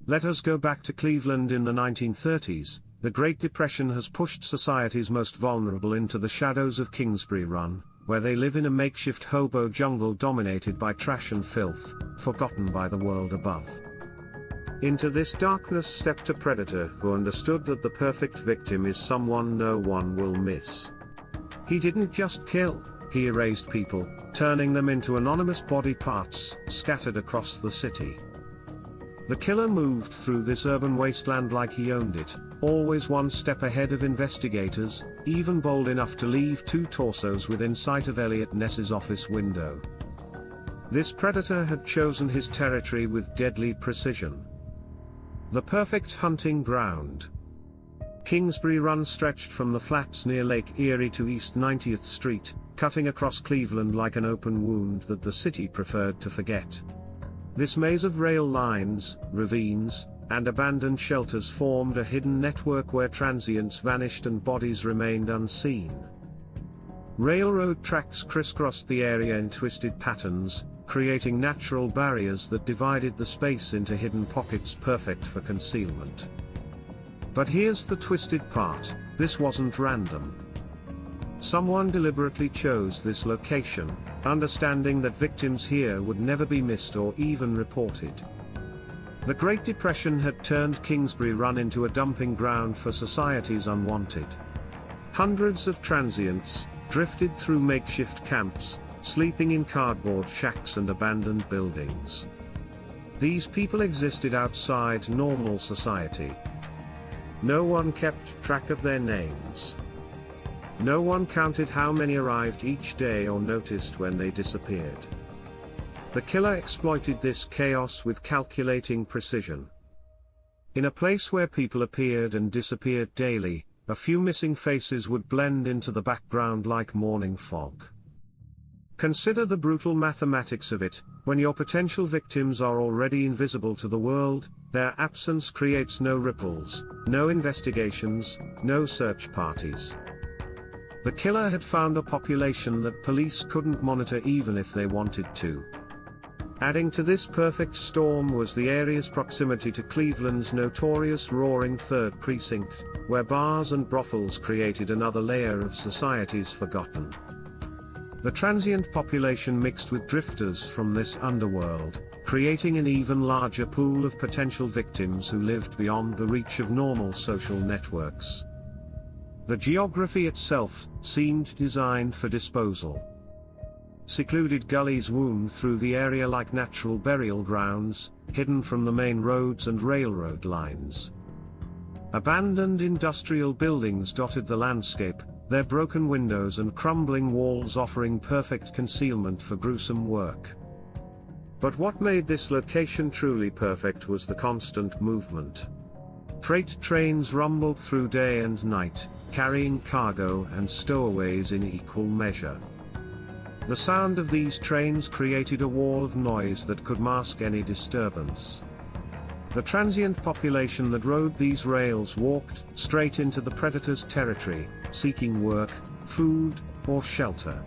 Let us go back to Cleveland in the 1930s. The Great Depression has pushed society's most vulnerable into the shadows of Kingsbury Run, where they live in a makeshift hobo jungle dominated by trash and filth, forgotten by the world above. Into this darkness stepped a predator who understood that the perfect victim is someone no one will miss. He didn't just kill, he erased people, turning them into anonymous body parts scattered across the city. The killer moved through this urban wasteland like he owned it, always one step ahead of investigators, even bold enough to leave 2 torsos within sight of Eliot Ness's office window. This predator had chosen his territory with deadly precision. The perfect hunting ground. Kingsbury Run stretched from the flats near Lake Erie to East 90th Street, cutting across Cleveland like an open wound that the city preferred to forget. This maze of rail lines, ravines, and abandoned shelters formed a hidden network where transients vanished and bodies remained unseen. Railroad tracks crisscrossed the area in twisted patterns, creating natural barriers that divided the space into hidden pockets perfect for concealment. But here's the twisted part: this wasn't random. Someone deliberately chose this location, understanding that victims here would never be missed or even reported. The Great Depression had turned Kingsbury Run into a dumping ground for society's unwanted. Hundreds of transients drifted through makeshift camps, sleeping in cardboard shacks and abandoned buildings. These people existed outside normal society. No one kept track of their names. No one counted how many arrived each day or noticed when they disappeared. The killer exploited this chaos with calculating precision. In a place where people appeared and disappeared daily, a few missing faces would blend into the background like morning fog. Consider the brutal mathematics of it: when your potential victims are already invisible to the world, their absence creates no ripples, no investigations, no search parties. The killer had found a population that police couldn't monitor even if they wanted to. Adding to this perfect storm was the area's proximity to Cleveland's notorious roaring 3rd Precinct, where bars and brothels created another layer of society's forgotten. The transient population mixed with drifters from this underworld, creating an even larger pool of potential victims who lived beyond the reach of normal social networks. The geography itself seemed designed for disposal. Secluded gullies wound through the area like natural burial grounds, hidden from the main roads and railroad lines. Abandoned industrial buildings dotted the landscape, their broken windows and crumbling walls offering perfect concealment for gruesome work. But what made this location truly perfect was the constant movement. Freight trains rumbled through day and night, carrying cargo and stowaways in equal measure. The sound of these trains created a wall of noise that could mask any disturbance. The transient population that rode these rails walked straight into the predator's territory, seeking work, food, or shelter.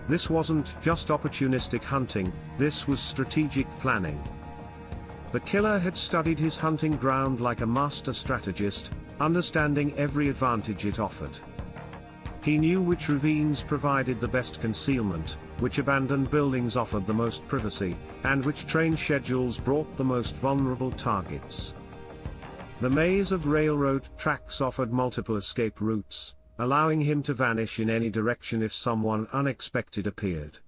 This wasn't just opportunistic hunting, this was strategic planning. The killer had studied his hunting ground like a master strategist, understanding every advantage it offered. He knew which ravines provided the best concealment, which abandoned buildings offered the most privacy, and which train schedules brought the most vulnerable targets. The maze of railroad tracks offered multiple escape routes, allowing him to vanish in any direction if someone unexpected appeared.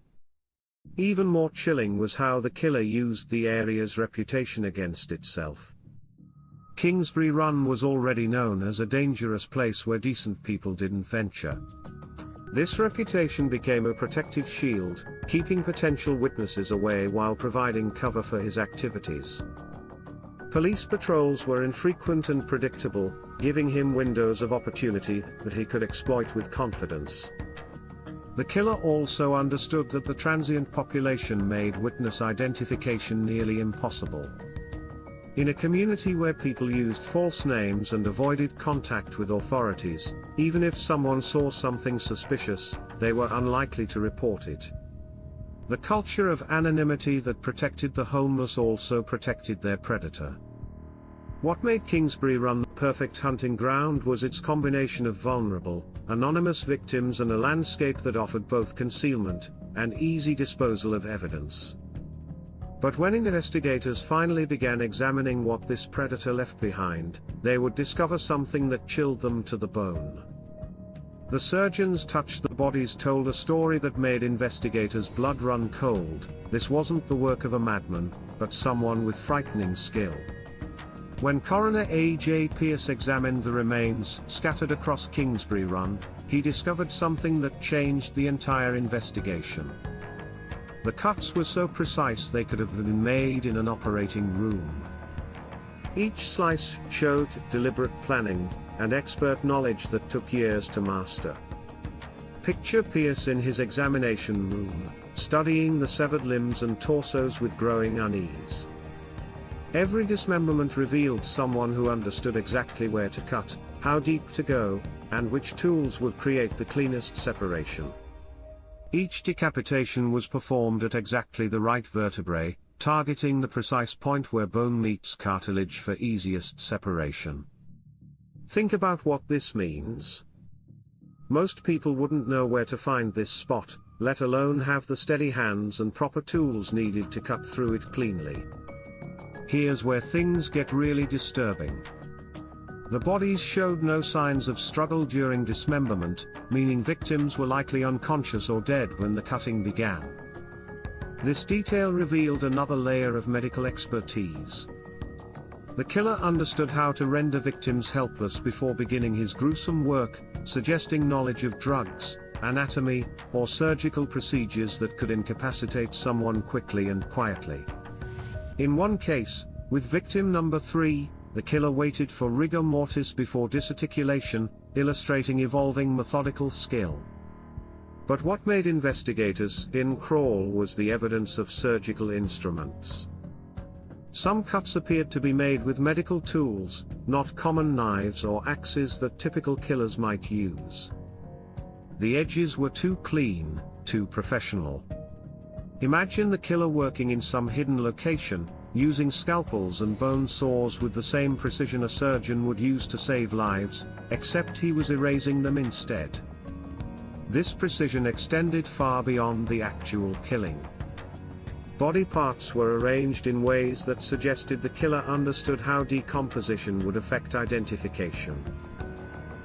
Even more chilling was how the killer used the area's reputation against itself. Kingsbury Run was already known as a dangerous place where decent people didn't venture. This reputation became a protective shield, keeping potential witnesses away while providing cover for his activities. Police patrols were infrequent and predictable, giving him windows of opportunity that he could exploit with confidence. The killer also understood that the transient population made witness identification nearly impossible. In a community where people used false names and avoided contact with authorities, even if someone saw something suspicious, they were unlikely to report it. The culture of anonymity that protected the homeless also protected their predator. What made Kingsbury Run the perfect hunting ground was its combination of vulnerable, anonymous victims and a landscape that offered both concealment and easy disposal of evidence. But when investigators finally began examining what this predator left behind, they would discover something that chilled them to the bone. The surgeons touched the bodies told a story that made investigators' blood run cold. This wasn't the work of a madman, but someone with frightening skill. When coroner A.J. Pierce examined the remains scattered across Kingsbury Run, he discovered something that changed the entire investigation. The cuts were so precise they could have been made in an operating room. Each slice showed deliberate planning and expert knowledge that took years to master. Picture Pierce in his examination room, studying the severed limbs and torsos with growing unease. Every dismemberment revealed someone who understood exactly where to cut, how deep to go, and which tools would create the cleanest separation. Each decapitation was performed at exactly the right vertebrae, targeting the precise point where bone meets cartilage for easiest separation. Think about what this means. Most people wouldn't know where to find this spot, let alone have the steady hands and proper tools needed to cut through it cleanly. Here's where things get really disturbing. The bodies showed no signs of struggle during dismemberment, meaning victims were likely unconscious or dead when the cutting began. This detail revealed another layer of medical expertise. The killer understood how to render victims helpless before beginning his gruesome work, suggesting knowledge of drugs, anatomy, or surgical procedures that could incapacitate someone quickly and quietly. In one case, with victim number 3, the killer waited for rigor mortis before disarticulation, illustrating evolving methodical skill. But what made investigators' skin crawl was the evidence of surgical instruments. Some cuts appeared to be made with medical tools, not common knives or axes that typical killers might use. The edges were too clean, too professional. Imagine the killer working in some hidden location, using scalpels and bone saws with the same precision a surgeon would use to save lives, except he was erasing them instead. This precision extended far beyond the actual killing. Body parts were arranged in ways that suggested the killer understood how decomposition would affect identification.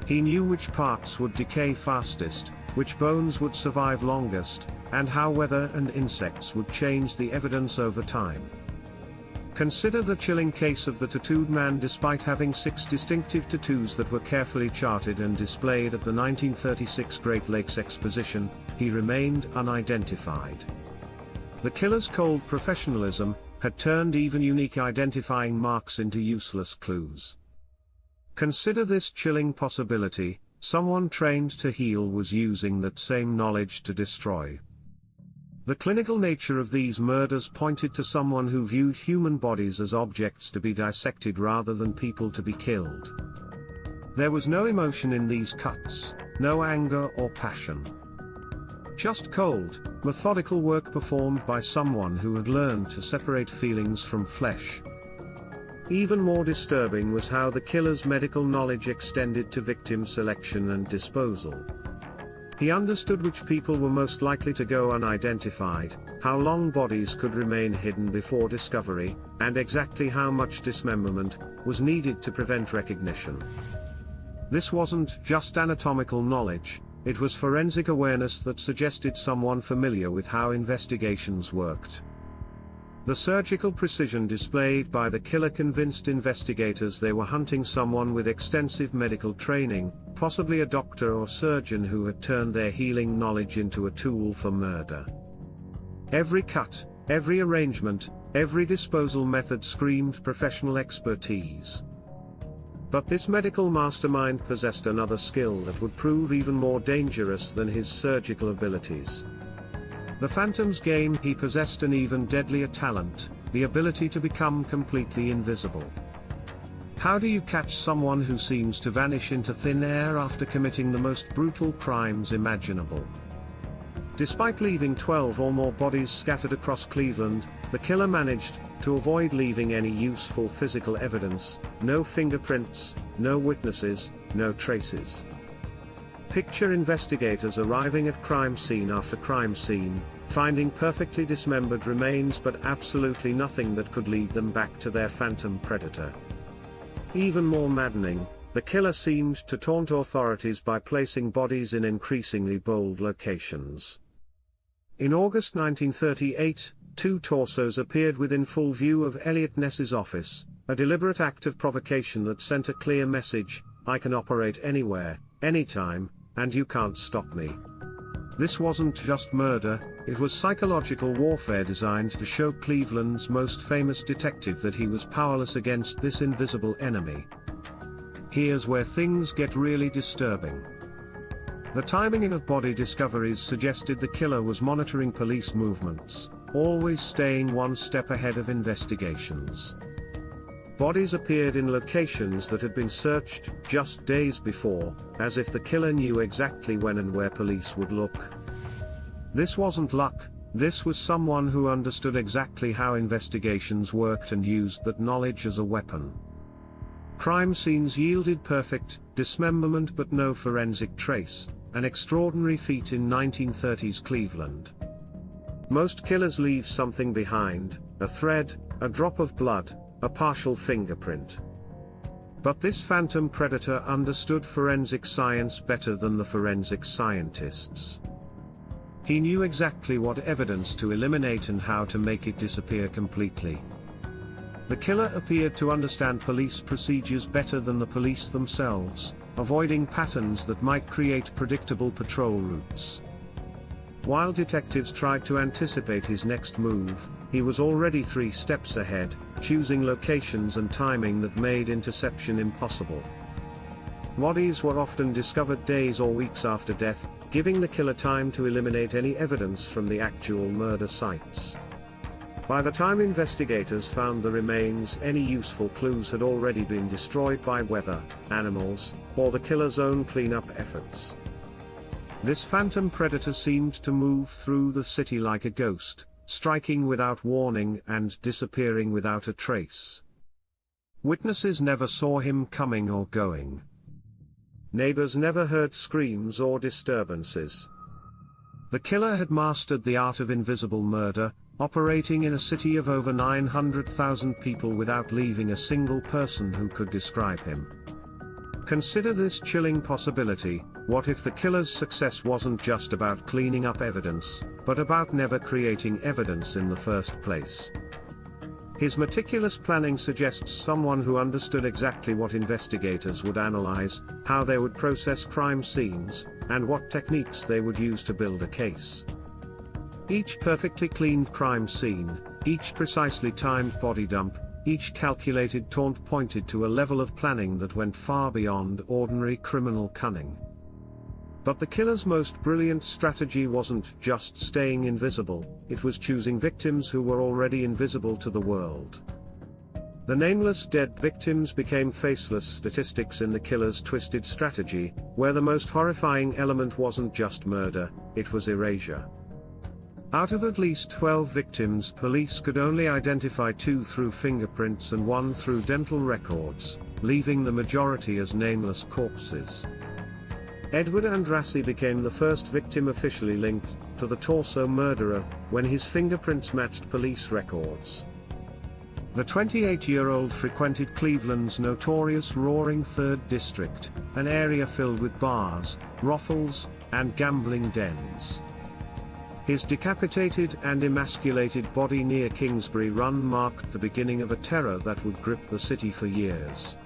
He knew which parts would decay fastest, which bones would survive longest, and how weather and insects would change the evidence over time. Consider the chilling case of the tattooed man. Despite having 6 distinctive tattoos that were carefully charted and displayed at the 1936 Great Lakes Exposition, he remained unidentified. The killer's cold professionalism had turned even unique identifying marks into useless clues. Consider this chilling possibility: someone trained to heal was using that same knowledge to destroy. The clinical nature of these murders pointed to someone who viewed human bodies as objects to be dissected rather than people to be killed. There was no emotion in these cuts, no anger or passion. Just cold, methodical work performed by someone who had learned to separate feelings from flesh. Even more disturbing was how the killer's medical knowledge extended to victim selection and disposal. He understood which people were most likely to go unidentified, how long bodies could remain hidden before discovery, and exactly how much dismemberment was needed to prevent recognition. This wasn't just anatomical knowledge, it was forensic awareness that suggested someone familiar with how investigations worked. The surgical precision displayed by the killer convinced investigators they were hunting someone with extensive medical training, possibly a doctor or surgeon who had turned their healing knowledge into a tool for murder. Every cut, every arrangement, every disposal method screamed professional expertise. But this medical mastermind possessed another skill that would prove even more dangerous than his surgical abilities. The Phantom's game: he possessed an even deadlier talent, the ability to become completely invisible. How do you catch someone who seems to vanish into thin air after committing the most brutal crimes imaginable? Despite leaving 12 or more bodies scattered across Cleveland, the killer managed to avoid leaving any useful physical evidence, no fingerprints, no witnesses, no traces. Picture investigators arriving at crime scene after crime scene, finding perfectly dismembered remains but absolutely nothing that could lead them back to their phantom predator. Even more maddening, the killer seemed to taunt authorities by placing bodies in increasingly bold locations. In August 1938, 2 torsos appeared within full view of Eliot Ness's office, a deliberate act of provocation that sent a clear message: I can operate anywhere, anytime, and you can't stop me. This wasn't just murder, it was psychological warfare designed to show Cleveland's most famous detective that he was powerless against this invisible enemy. Here's where things get really disturbing. The timing of body discoveries suggested the killer was monitoring police movements, always staying one step ahead of investigations. Bodies appeared in locations that had been searched just days before, as if the killer knew exactly when and where police would look. This wasn't luck, this was someone who understood exactly how investigations worked and used that knowledge as a weapon. Crime scenes yielded perfect dismemberment but no forensic trace, an extraordinary feat in 1930s Cleveland. Most killers leave something behind, a thread, a drop of blood, a partial fingerprint. But this phantom predator understood forensic science better than the forensic scientists. He knew exactly what evidence to eliminate and how to make it disappear completely. The killer appeared to understand police procedures better than the police themselves, avoiding patterns that might create predictable patrol routes. While detectives tried to anticipate his next move, he was already 3 steps ahead, choosing locations and timing that made interception impossible. Bodies were often discovered days or weeks after death, giving the killer time to eliminate any evidence from the actual murder sites. By the time investigators found the remains, any useful clues had already been destroyed by weather, animals, or the killer's own cleanup efforts. This phantom predator seemed to move through the city like a ghost, striking without warning and disappearing without a trace. Witnesses never saw him coming or going. Neighbors never heard screams or disturbances. The killer had mastered the art of invisible murder, operating in a city of over 900,000 people without leaving a single person who could describe him. Consider this chilling possibility: what if the killer's success wasn't just about cleaning up evidence, but about never creating evidence in the first place? His meticulous planning suggests someone who understood exactly what investigators would analyze, how they would process crime scenes, and what techniques they would use to build a case. Each perfectly cleaned crime scene, each precisely timed body dump, each calculated taunt pointed to a level of planning that went far beyond ordinary criminal cunning. But the killer's most brilliant strategy wasn't just staying invisible, it was choosing victims who were already invisible to the world. The nameless dead victims became faceless statistics in the killer's twisted strategy, where the most horrifying element wasn't just murder, it was erasure. Out of at least 12 victims, police could only identify 2 through fingerprints and 1 through dental records, leaving the majority as nameless corpses. Edward Andrassy became the first victim officially linked to the torso murderer when his fingerprints matched police records. The 28-year-old frequented Cleveland's notorious Roaring Third District, an area filled with bars, brothels, and gambling dens. His decapitated and emasculated body near Kingsbury Run marked the beginning of a terror that would grip the city for years.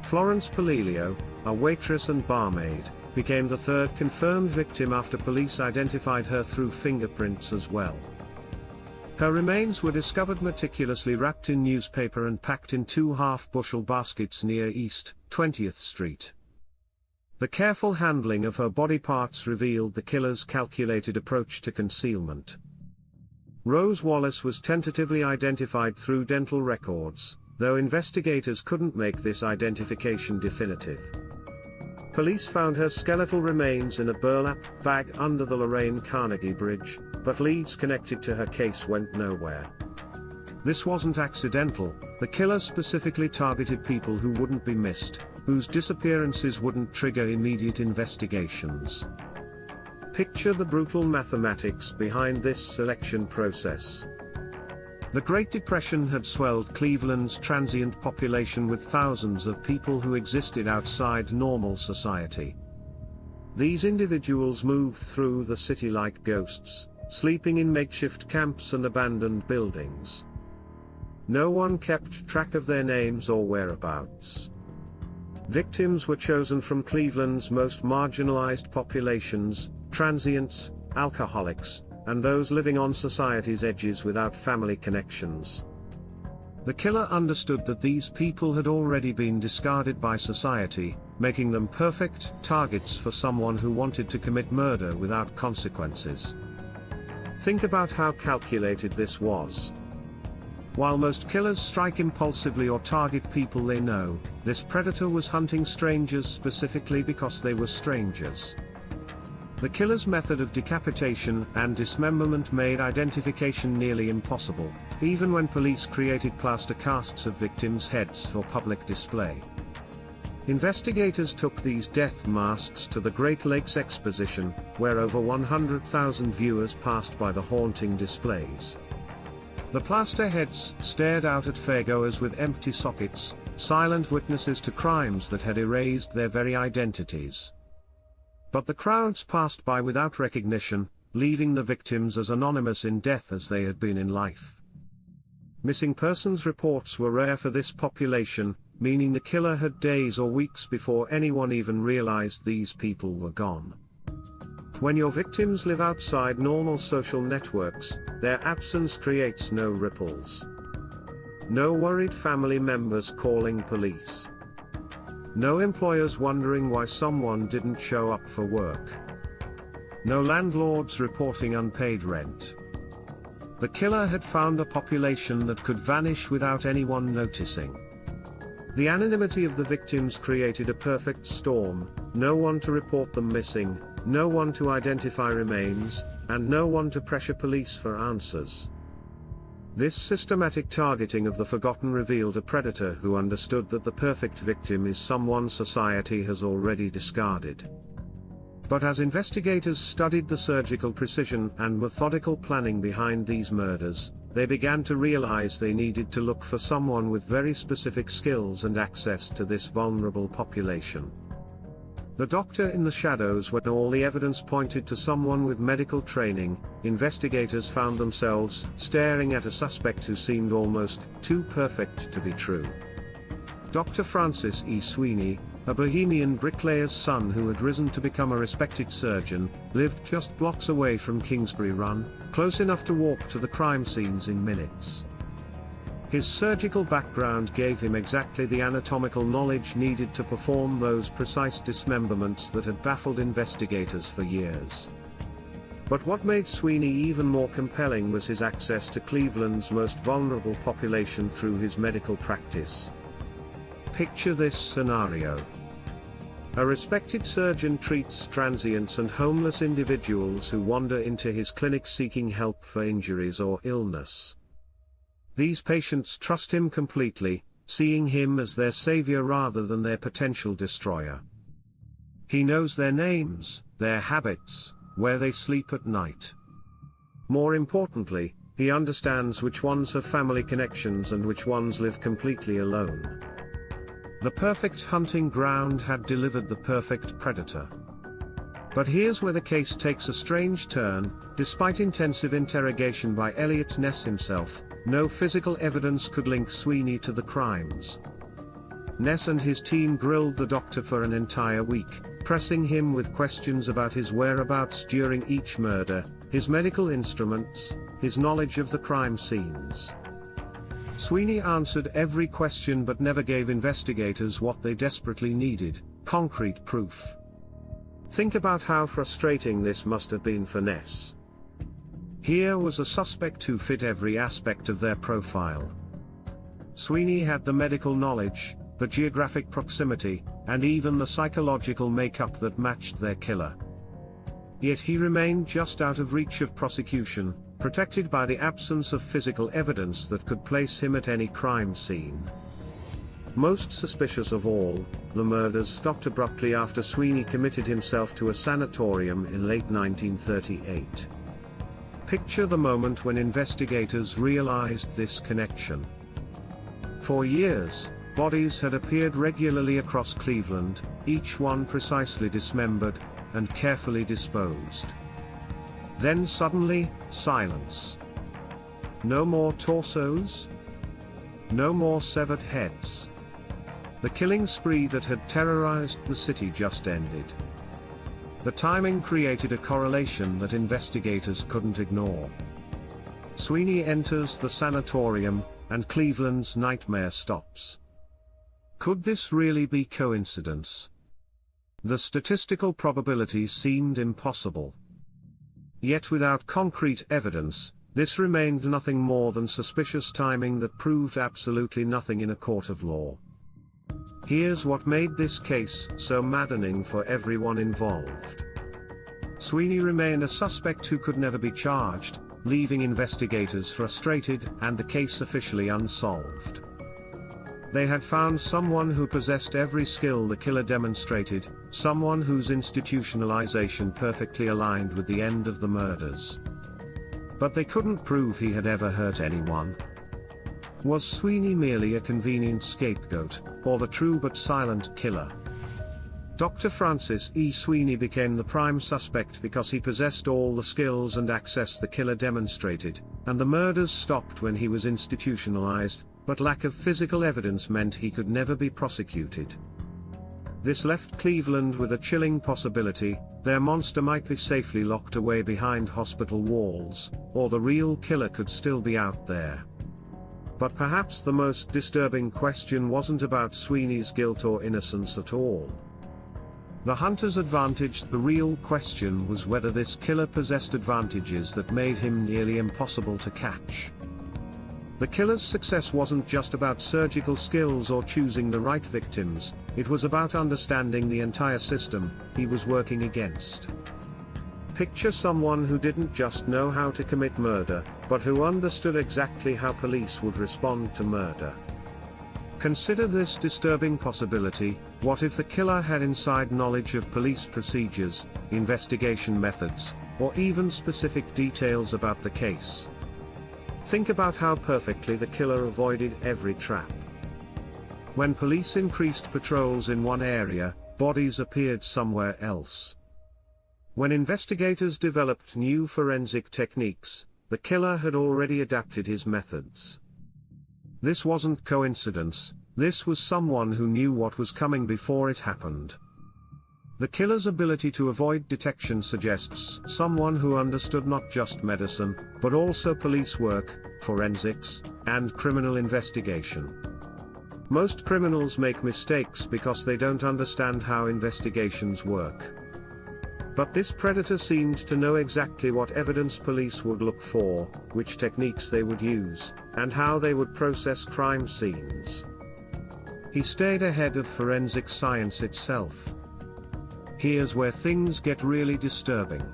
Florence Polilio, a waitress and barmaid, became the 3rd confirmed victim after police identified her through fingerprints as well. Her remains were discovered meticulously wrapped in newspaper and packed in 2 half-bushel baskets near East 20th Street. The careful handling of her body parts revealed the killer's calculated approach to concealment. Rose Wallace was tentatively identified through dental records, though investigators couldn't make this identification definitive. Police found her skeletal remains in a burlap bag under the Lorraine Carnegie Bridge, but leads connected to her case went nowhere. This wasn't accidental. The killer specifically targeted people who wouldn't be missed, whose disappearances wouldn't trigger immediate investigations. Picture the brutal mathematics behind this selection process. The Great Depression had swelled Cleveland's transient population with thousands of people who existed outside normal society. These individuals moved through the city like ghosts, sleeping in makeshift camps and abandoned buildings. No one kept track of their names or whereabouts. Victims were chosen from Cleveland's most marginalized populations, transients, alcoholics, and those living on society's edges without family connections. The killer understood that these people had already been discarded by society, making them perfect targets for someone who wanted to commit murder without consequences. Think about how calculated this was. While most killers strike impulsively or target people they know, this predator was hunting strangers specifically because they were strangers. The killer's method of decapitation and dismemberment made identification nearly impossible, even when police created plaster casts of victims' heads for public display. Investigators took these death masks to the Great Lakes Exposition, where over 100,000 viewers passed by the haunting displays. The plaster heads stared out at fairgoers with empty sockets, silent witnesses to crimes that had erased their very identities. But the crowds passed by without recognition, leaving the victims as anonymous in death as they had been in life. Missing persons reports were rare for this population, meaning the killer had days or weeks before anyone even realized these people were gone. When your victims live outside normal social networks, their absence creates no ripples. No worried family members calling police. No employers wondering why someone didn't show up for work. No landlords reporting unpaid rent. The killer had found a population that could vanish without anyone noticing. The anonymity of the victims created a perfect storm: no one to report them missing, no one to identify remains, and no one to pressure police for answers. This systematic targeting of the forgotten revealed a predator who understood that the perfect victim is someone society has already discarded. But as investigators studied the surgical precision and methodical planning behind these murders, they began to realize they needed to look for someone with very specific skills and access to this vulnerable population. The doctor in the shadows. When all the evidence pointed to someone with medical training, investigators found themselves staring at a suspect who seemed almost too perfect to be true. Dr. Francis E. Sweeney, a bohemian bricklayer's son who had risen to become a respected surgeon, lived just blocks away from Kingsbury Run, close enough to walk to the crime scenes in minutes. His surgical background gave him exactly the anatomical knowledge needed to perform those precise dismemberments that had baffled investigators for years. But what made Sweeney even more compelling was his access to Cleveland's most vulnerable population through his medical practice. Picture this scenario. A respected surgeon treats transients and homeless individuals who wander into his clinic seeking help for injuries or illness. These patients trust him completely, seeing him as their savior rather than their potential destroyer. He knows their names, their habits, where they sleep at night. More importantly, he understands which ones have family connections and which ones live completely alone. The perfect hunting ground had delivered the perfect predator. But here's where the case takes a strange turn. Despite intensive interrogation by Eliot Ness himself, no physical evidence could link Sweeney to the crimes. Ness and his team grilled the doctor for an entire week, pressing him with questions about his whereabouts during each murder, his medical instruments, his knowledge of the crime scenes. Sweeney answered every question but never gave investigators what they desperately needed: concrete proof. Think about how frustrating this must have been for Ness. Here was a suspect who fit every aspect of their profile. Sweeney had the medical knowledge, the geographic proximity, and even the psychological makeup that matched their killer. Yet he remained just out of reach of prosecution, protected by the absence of physical evidence that could place him at any crime scene. Most suspicious of all, the murders stopped abruptly after Sweeney committed himself to a sanatorium in late 1938. Picture the moment when investigators realized this connection. For years, bodies had appeared regularly across Cleveland, each one precisely dismembered and carefully disposed. Then suddenly, silence. No more torsos? No more severed heads. The killing spree that had terrorized the city just ended. The timing created a correlation that investigators couldn't ignore. Sweeney enters the sanatorium, and Cleveland's nightmare stops. Could this really be coincidence? The statistical probability seemed impossible. Yet without concrete evidence, this remained nothing more than suspicious timing that proved absolutely nothing in a court of law. Here's what made this case so maddening for everyone involved. Sweeney remained a suspect who could never be charged, leaving investigators frustrated and the case officially unsolved. They had found someone who possessed every skill the killer demonstrated, someone whose institutionalization perfectly aligned with the end of the murders. But they couldn't prove he had ever hurt anyone. Was Sweeney merely a convenient scapegoat, or the true but silent killer? Dr. Francis E. Sweeney became the prime suspect because he possessed all the skills and access the killer demonstrated, and the murders stopped when he was institutionalized, but lack of physical evidence meant he could never be prosecuted. This left Cleveland with a chilling possibility: their monster might be safely locked away behind hospital walls, or the real killer could still be out there. But perhaps the most disturbing question wasn't about Sweeney's guilt or innocence at all. The hunter's advantage. The real question was whether this killer possessed advantages that made him nearly impossible to catch. The killer's success wasn't just about surgical skills or choosing the right victims, it was about understanding the entire system he was working against. Picture someone who didn't just know how to commit murder, but who understood exactly how police would respond to murder. Consider this disturbing possibility: what if the killer had inside knowledge of police procedures, investigation methods, or even specific details about the case? Think about how perfectly the killer avoided every trap. When police increased patrols in one area, bodies appeared somewhere else. When investigators developed new forensic techniques, the killer had already adapted his methods. This wasn't coincidence, this was someone who knew what was coming before it happened. The killer's ability to avoid detection suggests someone who understood not just medicine, but also police work, forensics, and criminal investigation. Most criminals make mistakes because they don't understand how investigations work. But this predator seemed to know exactly what evidence police would look for, which techniques they would use, and how they would process crime scenes. He stayed ahead of forensic science itself. Here's where things get really disturbing.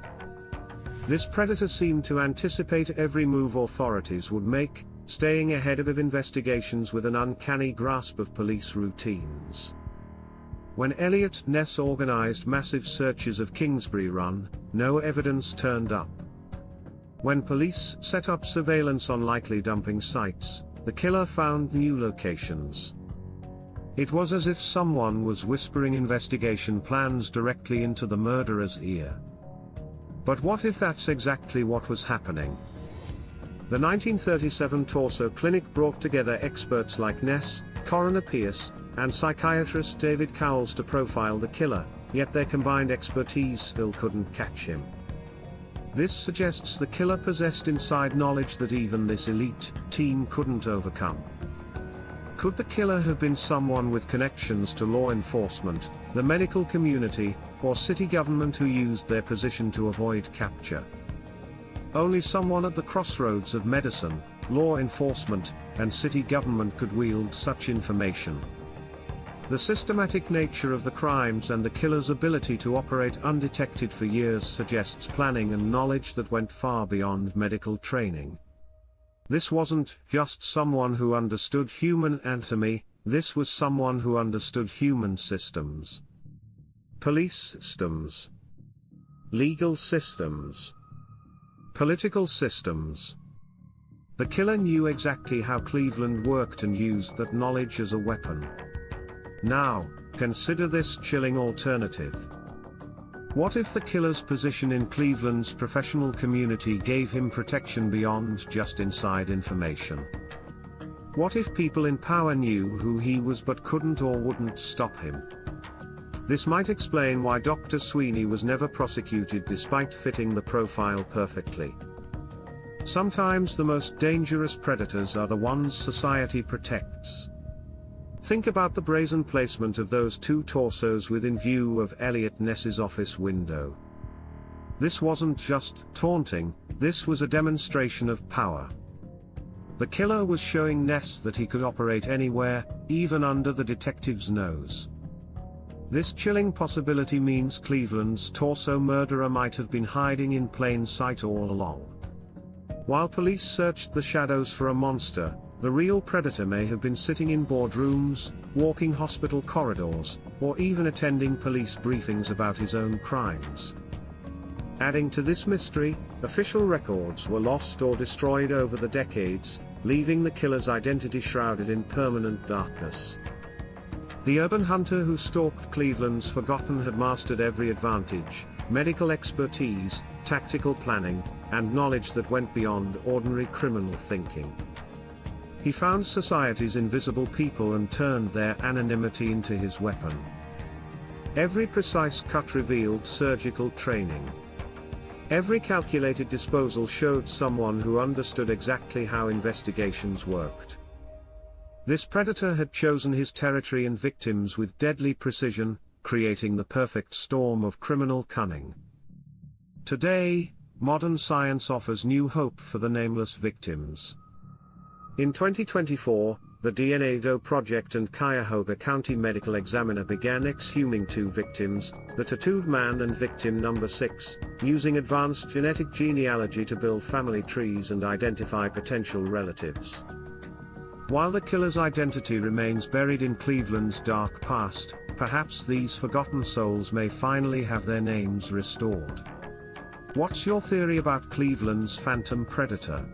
This predator seemed to anticipate every move authorities would make, staying ahead of investigations with an uncanny grasp of police routines. When Eliot Ness organized massive searches of Kingsbury Run, no evidence turned up. When police set up surveillance on likely dumping sites, the killer found new locations. It was as if someone was whispering investigation plans directly into the murderer's ear. But what if that's exactly what was happening? The 1937 Torso Clinic brought together experts like Ness, Coroner Pierce, and psychiatrist David Cowles to profile the killer, yet their combined expertise still couldn't catch him. This suggests the killer possessed inside knowledge that even this elite team couldn't overcome. Could the killer have been someone with connections to law enforcement, the medical community, or city government who used their position to avoid capture? Only someone at the crossroads of medicine, law enforcement, and city government could wield such information. The systematic nature of the crimes and the killer's ability to operate undetected for years suggests planning and knowledge that went far beyond medical training. This wasn't just someone who understood human anatomy, this was someone who understood human systems. Police systems. Legal systems. Political systems. The killer knew exactly how Cleveland worked and used that knowledge as a weapon. Now, consider this chilling alternative. What if the killer's position in Cleveland's professional community gave him protection beyond just inside information? What if people in power knew who he was but couldn't or wouldn't stop him? This might explain why Dr. Sweeney was never prosecuted despite fitting the profile perfectly. Sometimes the most dangerous predators are the ones society protects. Think about the brazen placement of those two torsos within view of Eliot Ness's office window. This wasn't just taunting, this was a demonstration of power. The killer was showing Ness that he could operate anywhere, even under the detective's nose. This chilling possibility means Cleveland's torso murderer might have been hiding in plain sight all along. While police searched the shadows for a monster, the real predator may have been sitting in boardrooms, walking hospital corridors, or even attending police briefings about his own crimes. Adding to this mystery, official records were lost or destroyed over the decades, leaving the killer's identity shrouded in permanent darkness. The urban hunter who stalked Cleveland's forgotten had mastered every advantage, medical expertise, tactical planning, and knowledge that went beyond ordinary criminal thinking. He found society's invisible people and turned their anonymity into his weapon. Every precise cut revealed surgical training. Every calculated disposal showed someone who understood exactly how investigations worked. This predator had chosen his territory and victims with deadly precision, creating the perfect storm of criminal cunning. Today, modern science offers new hope for the nameless victims. In 2024, the DNA Project and Cuyahoga County Medical Examiner began exhuming two victims, the tattooed man and victim number 6, using advanced genetic genealogy to build family trees and identify potential relatives. While the killer's identity remains buried in Cleveland's dark past, perhaps these forgotten souls may finally have their names restored. What's your theory about Cleveland's phantom predator?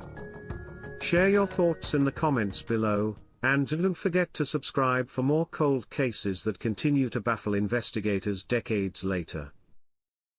Share your thoughts in the comments below, and don't forget to subscribe for more cold cases that continue to baffle investigators decades later.